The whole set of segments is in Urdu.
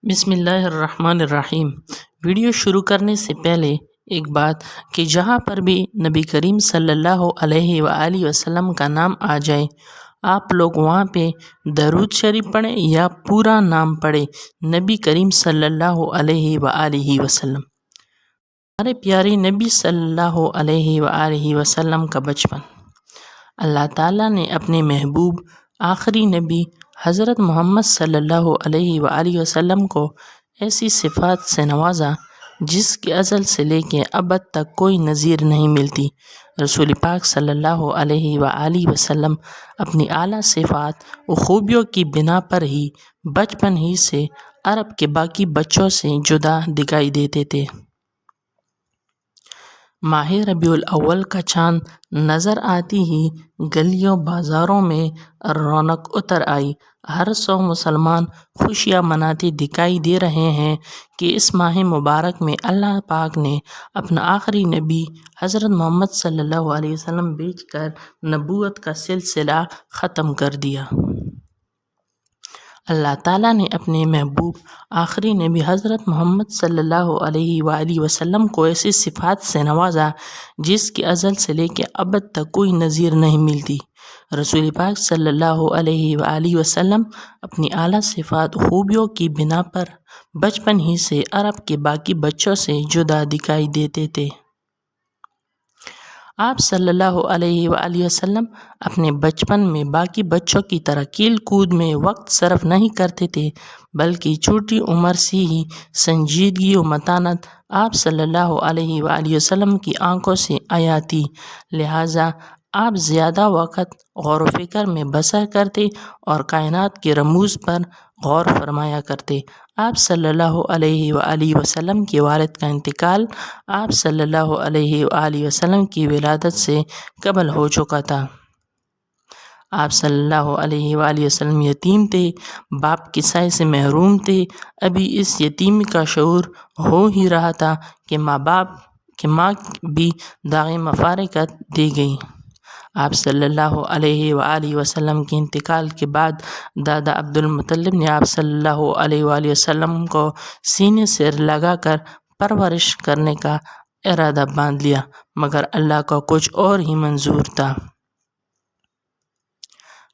بسم اللہ الرحمن الرحیم۔ ویڈیو شروع کرنے سے پہلے ایک بات کہ جہاں پر بھی نبی کریم صلی اللہ علیہ وآلہ وسلم کا نام آ جائے آپ لوگ وہاں پہ درود شریف پڑھیں یا پورا نام پڑھیں نبی کریم صلی اللہ علیہ وآلہ وسلم۔ ہمارے پیارے نبی صلی اللہ علیہ وآلہ وسلم کا بچپن اللہ تعالیٰ نے اپنے محبوب آخری نبی حضرت محمد صلی اللہ علیہ وآلہ وسلم کو ایسی صفات سے نوازا جس کے ازل سے لے کے ابد تک کوئی نظیر نہیں ملتی۔ رسول پاک صلی اللہ علیہ وآلہ وسلم اپنی اعلیٰ صفات و خوبیوں کی بنا پر ہی بچپن ہی سے عرب کے باقی بچوں سے جدا دکھائی دیتے تھے۔ ماہ ربیع الاول کا چاند نظر آتی ہی گلیوں بازاروں میں رونق اتر آئی۔ ہر سو مسلمان خوشیاں مناتے دکھائی دے رہے ہیں کہ اس ماہ مبارک میں اللہ پاک نے اپنا آخری نبی حضرت محمد صلی اللہ علیہ وسلم بھیج کر نبوت کا سلسلہ ختم کر دیا۔ اللہ تعالیٰ نے اپنے محبوب آخری نبی حضرت محمد صلی اللہ علیہ وآلہ وسلم کو ایسی صفات سے نوازا جس کے ازل سے لے کے ابد تک کوئی نظیر نہیں ملتی۔ رسول پاک صلی اللہ علیہ وآلہ وسلم اپنی اعلیٰ صفات خوبیوں کی بنا پر بچپن ہی سے عرب کے باقی بچوں سے جدا دکھائی دیتے تھے۔ آپ صلی اللہ علیہ وآلہ وسلم اپنے بچپن میں باقی بچوں کی طرح کھیل کود میں وقت صرف نہیں کرتے تھے بلکہ چھوٹی عمر سے ہی سنجیدگی و متانت آپ صلی اللہ علیہ وآلہ وسلم کی آنکھوں سے آیا تھی، لہٰذا آپ زیادہ وقت غور و فکر میں بسر کرتے اور کائنات کے رموز پر غور فرمایا کرتے۔ آپ صلی اللہ علیہ وآلہ وسلم کے والد کا انتقال آپ صلی اللہ علیہ وآلہ وسلم کی ولادت سے قبل ہو چکا تھا۔ آپ صلی اللہ علیہ وآلہ وسلم یتیم تھے، باپ کے سائے سے محروم تھے۔ ابھی اس یتیمی کا شعور ہو ہی رہا تھا کہ ماں بھی داغ مفارقت دے گئی۔ آپ صلی اللہ علیہ وآلہ وسلم کے انتقال کے بعد دادا عبد المطلب نے آپ صلی اللہ علیہ وآلہ وسلم کو سینے سے لگا کر پرورش کرنے کا ارادہ باندھ لیا، مگر اللہ کو کچھ اور ہی منظور تھا۔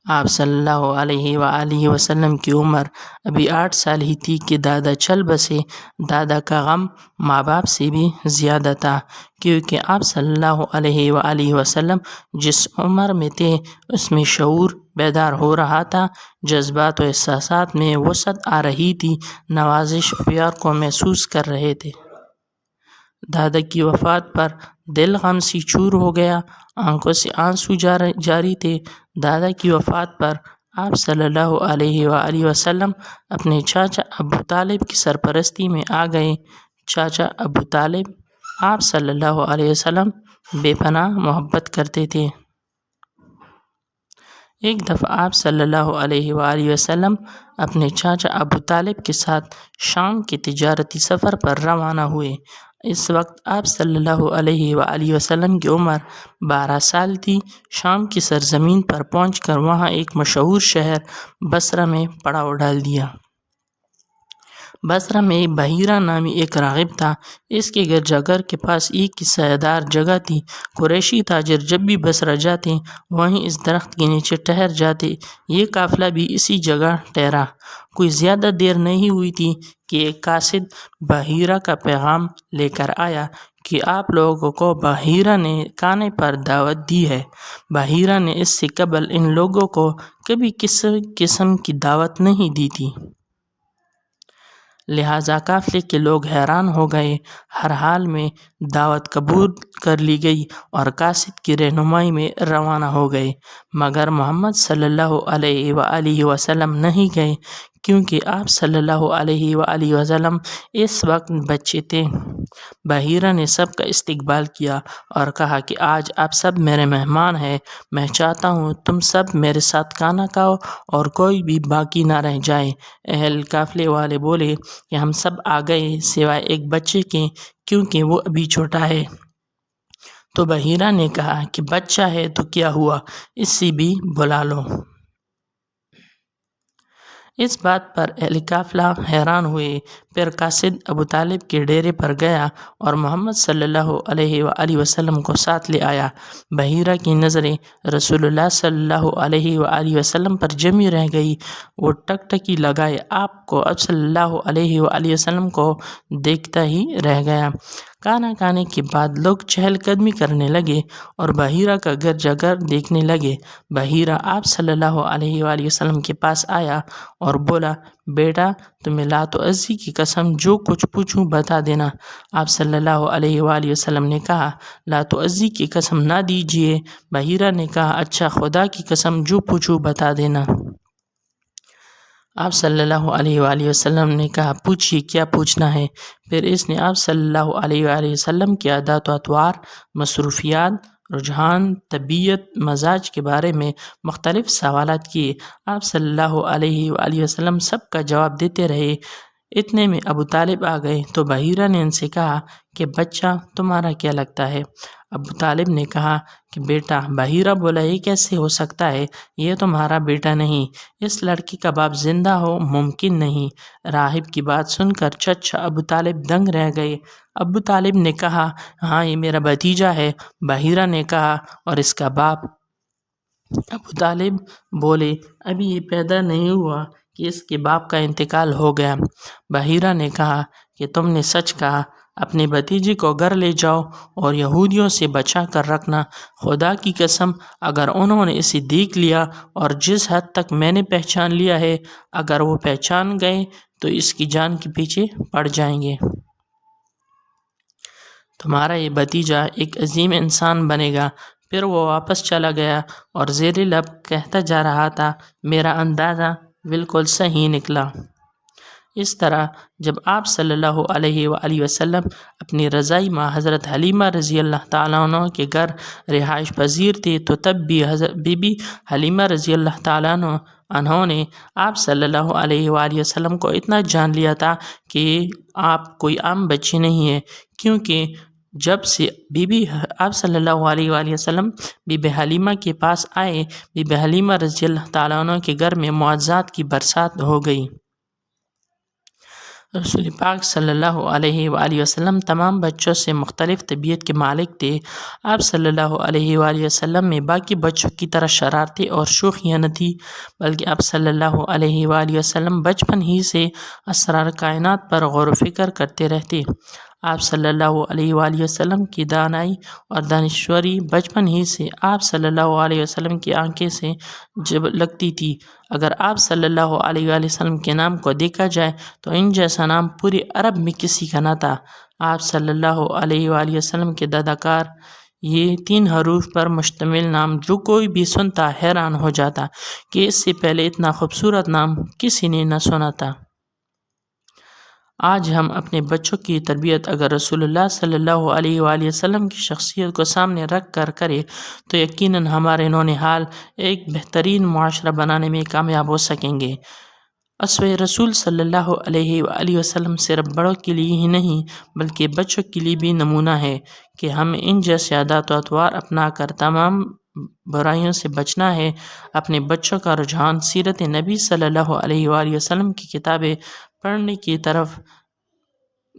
آپ صلی اللہ علیہ وآلہ وسلم کی عمر ابھی 8 سال ہی تھی کہ دادا چل بسے۔ دادا کا غم ماں باپ سے بھی زیادہ تھا، کیونکہ آپ صلی اللہ علیہ وآلہ وسلم جس عمر میں تھے اس میں شعور بیدار ہو رہا تھا، جذبات و احساسات میں وسعت آ رہی تھی، نوازش و پیار کو محسوس کر رہے تھے۔ دادا کی وفات پر دل غم سے چور ہو گیا، آنکھوں سے آنسو جاری تھے۔ دادا کی وفات پر آپ صلی اللہ علیہ وآلہ وسلم اپنے چاچا ابو طالب کی سرپرستی میں آ گئے۔ چاچا ابو طالب آپ صلی اللہ علیہ وسلم بے پناہ محبت کرتے تھے۔ ایک دفعہ آپ صلی اللہ علیہ وآلہ وسلم اپنے چاچا ابو طالب کے ساتھ شام کے تجارتی سفر پر روانہ ہوئے۔ اس وقت آپ صلی اللہ علیہ وآلہ وسلم کی عمر 12 سال تھی۔ شام کی سرزمین پر پہنچ کر وہاں ایک مشہور شہر بصرہ میں پڑاؤ ڈال دیا۔ بصرہ میں بحیرہ نامی ایک راغب تھا۔ اس کے گرجا گھر کے پاس ایک سایہ جگہ تھی۔ قریشی تاجر جب بھی بصرہ جاتے وہیں اس درخت کے نیچے ٹھہر جاتے۔ یہ قافلہ بھی اسی جگہ ٹھہرا۔ کوئی زیادہ دیر نہیں ہوئی تھی کہ ایک قاصد بحیرہ کا پیغام لے کر آیا کہ آپ لوگوں کو بحیرہ نے کھانے پر دعوت دی ہے۔ بحیرہ نے اس سے قبل ان لوگوں کو کبھی کسی قسم کی دعوت نہیں دی تھی، لہٰذا قافلے کے لوگ حیران ہو گئے۔ ہر حال میں دعوت قبول کر لی گئی اور قاصد کی رہنمائی میں روانہ ہو گئے، مگر محمد صلی اللہ علیہ وآلہ وسلم نہیں گئے، کیونکہ آپ صلی اللہ علیہ وآلہ وسلم اس وقت بچے تھے۔ بحیرہ نے سب کا استقبال کیا اور کہا کہ آج آپ سب میرے مہمان ہیں، میں چاہتا ہوں تم سب میرے ساتھ کھانا کھاؤ اور کوئی بھی باقی نہ رہ جائے۔ اہل قافلے والے بولے کہ ہم سب آ گئے سوائے ایک بچے کے، کیونکہ وہ ابھی چھوٹا ہے۔ تو بحیرہ نے کہا کہ بچہ ہے تو کیا ہوا، اس سے بھی بلا لو۔ اس بات پر اہل قافلہ حیران ہوئے۔ پھر قاصد ابو طالب کے ڈیرے پر گیا اور محمد صلی اللہ علیہ وآلہ وسلم کو ساتھ لے آیا۔ بحیرہ کی نظریں رسول اللہ صلی اللہ علیہ وآلہ وسلم پر جمی رہ گئی۔ وہ ٹکٹکی لگائے آپ کو اب صلی اللہ علیہ وآلہ وسلم کو دیکھتا ہی رہ گیا۔ کھانا کھانے کے بعد لوگ چہل قدمی کرنے لگے اور بحیرہ کا گھر جگر دیکھنے لگے۔ بحیرہ آپ صلی اللہ علیہ وآلہ وسلم کے پاس آیا اور بولا، بیٹا تمہیں لات و عزی کی قسم جو کچھ پوچھوں بتا دینا۔ آپ صلی اللہ علیہ وآلہ وسلم نے کہا، لات و عزی کی قسم نہ دیجیے۔ بحیرہ نے کہا، اچھا خدا کی قسم جو پوچھوں بتا دینا۔ آپ صلی اللہ علیہ وآلہ وسلم نے کہا، پوچھیے کیا پوچھنا ہے۔ پھر اس نے آپ صلی اللہ علیہ وآلہ وسلم کے عادات و اطوار، مصروفیات، رجحان، طبیعت، مزاج کے بارے میں مختلف سوالات کیے۔ آپ صلی اللہ علیہ وآلہ وسلم سب کا جواب دیتے رہے۔ اتنے میں ابو طالب آ گئے تو بحیرہ نے ان سے کہا کہ بچہ تمہارا کیا لگتا ہے؟ ابو طالب نے کہا کہ بیٹا۔ بحیرہ بولا، یہ کیسے ہو سکتا ہے؟ یہ تمہارا بیٹا نہیں، اس لڑکی کا باپ زندہ ہو ممکن نہیں۔ راہب کی بات سن کر چچا ابو طالب دنگ رہ گئے۔ ابو طالب نے کہا، ہاں یہ میرا بھتیجا ہے۔ بحیرہ نے کہا، اور اس کا باپ؟ ابو طالب بولے، ابھی یہ پیدا نہیں ہوا کہ اس کے باپ کا انتقال ہو گیا۔ بحیرہ نے کہا کہ تم نے سچ کہا، اپنے بھتیجے کو گھر لے جاؤ اور یہودیوں سے بچا کر رکھنا۔ خدا کی قسم اگر انہوں نے اسے دیکھ لیا اور جس حد تک میں نے پہچان لیا ہے، اگر وہ پہچان گئے تو اس کی جان کے پیچھے پڑ جائیں گے۔ تمہارا یہ بھتیجا ایک عظیم انسان بنے گا۔ پھر وہ واپس چلا گیا اور زیر لب کہتا جا رہا تھا، میرا اندازہ بالکل صحیح نکلا۔ اس طرح جب آپ صلی اللہ علیہ وآلہ وسلم اپنی رضائی ماں حضرت حلیمہ رضی اللہ تعالیٰ عنہ کے گھر رہائش پذیر تھے تو تب بھی بی بی حلیمہ رضی اللہ تعالیٰ عنہ نے آپ صلی اللہ علیہ وآلہ وسلم کو اتنا جان لیا تھا کہ آپ کوئی عام بچے نہیں ہیں، کیونکہ جب سے بی بی آپ صلی اللہ علیہ وآلہ وسلم بی بی حلیمہ کے پاس آئے، بی بی حلیمہ رضی اللہ تعالیٰ عنہ کے گھر میں معجزات کی برسات ہو گئی۔ رسول پاک صلی اللہ علیہ وآلہ وسلم تمام بچوں سے مختلف طبیعت کے مالک تھے۔ آپ صلی اللہ علیہ وآلہ وسلم میں باقی بچوں کی طرح شرارتیں اور شوخیاں نہ تھیں، بلکہ آپ صلی اللہ علیہ وآلہ وسلم بچپن ہی سے اسرار کائنات پر غور و فکر کرتے رہتے۔ آپ صلی اللہ علیہ وآلہ وسلم کی دانائی اور دانشوری بچپن ہی سے آپ صلی اللہ علیہ وسلم کی آنکھیں سے جب لگتی تھی۔ اگر آپ صلی اللہ علیہ وآلہ وسلم کے نام کو دیکھا جائے تو ان جیسا نام پورے عرب میں کسی کا نہ تھا۔ آپ صلی اللہ علیہ وآلہ وسلم کے داداکار، یہ 3 حروف پر مشتمل نام جو کوئی بھی سنتا حیران ہو جاتا کہ اس سے پہلے اتنا خوبصورت نام کسی نے نہ سنا تھا۔ آج ہم اپنے بچوں کی تربیت اگر رسول اللہ صلی اللہ علیہ وآلہ وسلم کی شخصیت کو سامنے رکھ کر کرے تو یقیناً ہمارے نونہال ایک بہترین معاشرہ بنانے میں کامیاب ہو سکیں گے۔ اسوہ رسول صلی اللہ علیہ وآلہ وسلم صرف بڑوں کے لیے ہی نہیں بلکہ بچوں کے لیے بھی نمونہ ہے کہ ہمیں ان جیسے عادات و اطوار اپنا کر تمام برائیوں سے بچنا ہے۔ اپنے بچوں کا رجحان سیرت نبی صلی اللہ علیہ وآلہ وسلم کی کتابیں پڑھنے کی طرف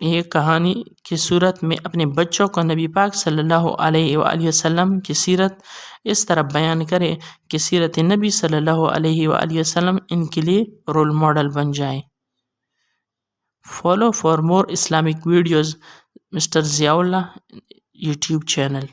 یہ کہانی کی صورت میں اپنے بچوں کو نبی پاک صلی اللہ علیہ وآلہ وسلم کی سیرت اس طرح بیان کرے کہ سیرت نبی صلی اللہ علیہ وآلہ وسلم ان کے لیے رول ماڈل بن جائے۔ Follow for more Islamic videos Mr Zia Ullah YouTube channel.